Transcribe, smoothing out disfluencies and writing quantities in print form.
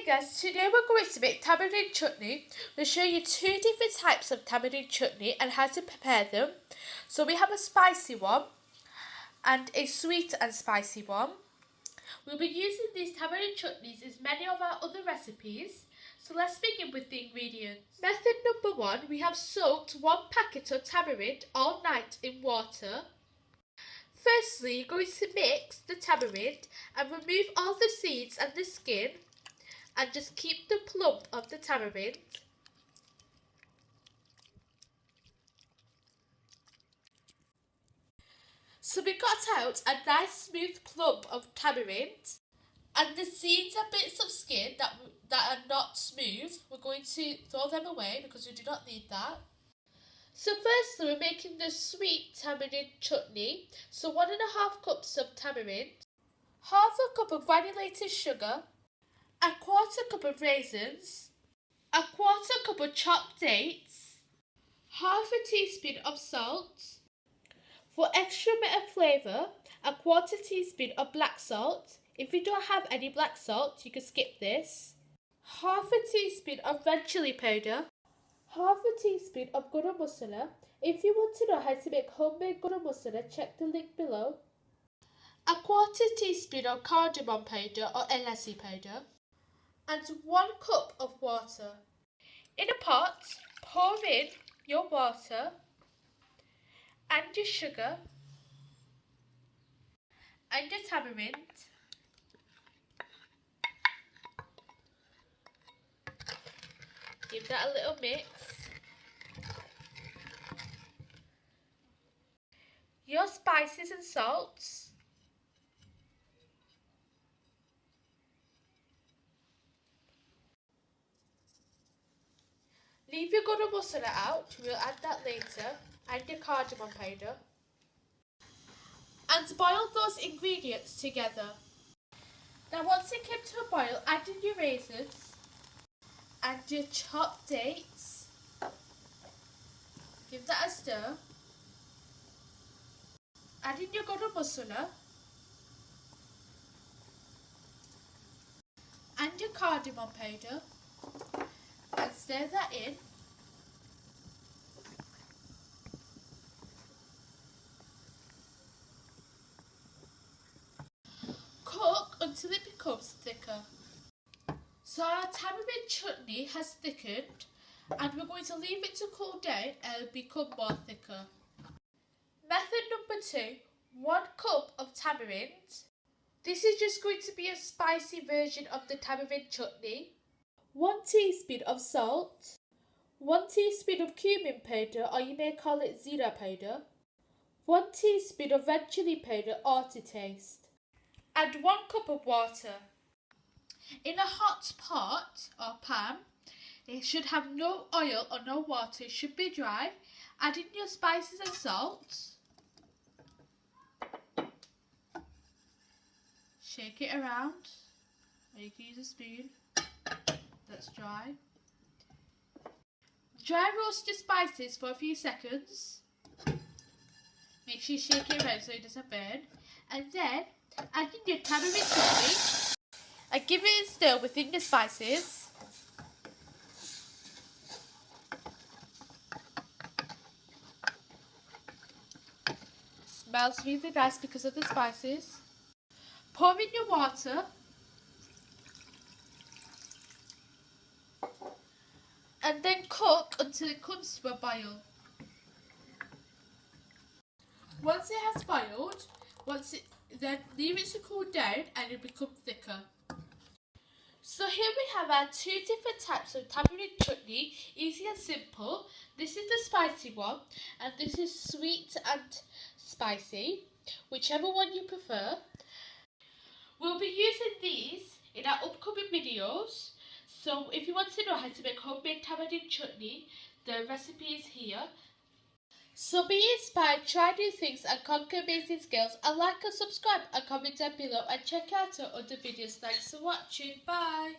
guys, today we're going to make tamarind chutney. We'll show you two different types of tamarind chutney and how to prepare them. So we have a spicy one and a sweet and spicy one. We'll be using these tamarind chutneys as many of our other recipes. So let's begin with the ingredients. Method number 1, we have soaked 1 packet of tamarind all night in water. Firstly, you're going to mix the tamarind and remove all the seeds and the skin and just keep the plump of the tamarind. So we got out a nice smooth plump of tamarind, and the seeds and bits of skin that are not smooth, we're going to throw them away because we do not need that. So firstly, we're making the sweet tamarind chutney. So 1.5 cups of tamarind, half a cup of granulated sugar, a quarter cup of raisins, a quarter cup of chopped dates, half a teaspoon of salt. For extra bit of flavour, a quarter teaspoon of black salt. If you don't have any black salt, you can skip this. Half a teaspoon of red chilli powder. Half a teaspoon of garam masala. If you want to know how to make homemade garam masala, check the link below. A quarter teaspoon of cardamom powder or elasi powder. And 1 cup of water. In a pot, pour in your water and your sugar and your tamarind. Give that a little mix. Your spices and salts. Leave your garam masala out, we'll add that later, and your cardamom powder. And boil those ingredients together. Now once it came to a boil, add in your raisins and your chopped dates. Give that a stir. Add in your garam masala and your cardamom powder and stir that in. Cook until it becomes thicker. So our tamarind chutney has thickened and we're going to leave it to cool down and it'll become more thicker. Method number 2, 1 cup of tamarind. This is just going to be a spicy version of the tamarind chutney. 1 teaspoon of salt, 1 teaspoon of cumin powder, or you may call it zira powder, 1 teaspoon of red chilli powder or to taste, and 1 cup of water. In a hot pot or pan, it should have no oil or no water, it should be dry. Add in your spices and salt. Shake it around, or you can use a spoon that's dry. Dry roast your spices for a few seconds. Make sure you shake it around so it doesn't burn. And then add in your tamarind chutney and give it a stir within the spices. Smells really nice because of the spices. Pour in your water and then cook until it comes to a boil. Once it has boiled, then leave it to cool down and it'll become thicker. So here we have our 2 different types of tamarind chutney, easy and simple. This is the spicy one and this is sweet and spicy, whichever one you prefer. We'll be using these in our upcoming videos. So if you want to know how to make homemade tamarind chutney, the recipe is here. So be inspired, try new things and conquer amazing skills, and like and subscribe and comment down below and check out our other videos. Thanks for watching, bye!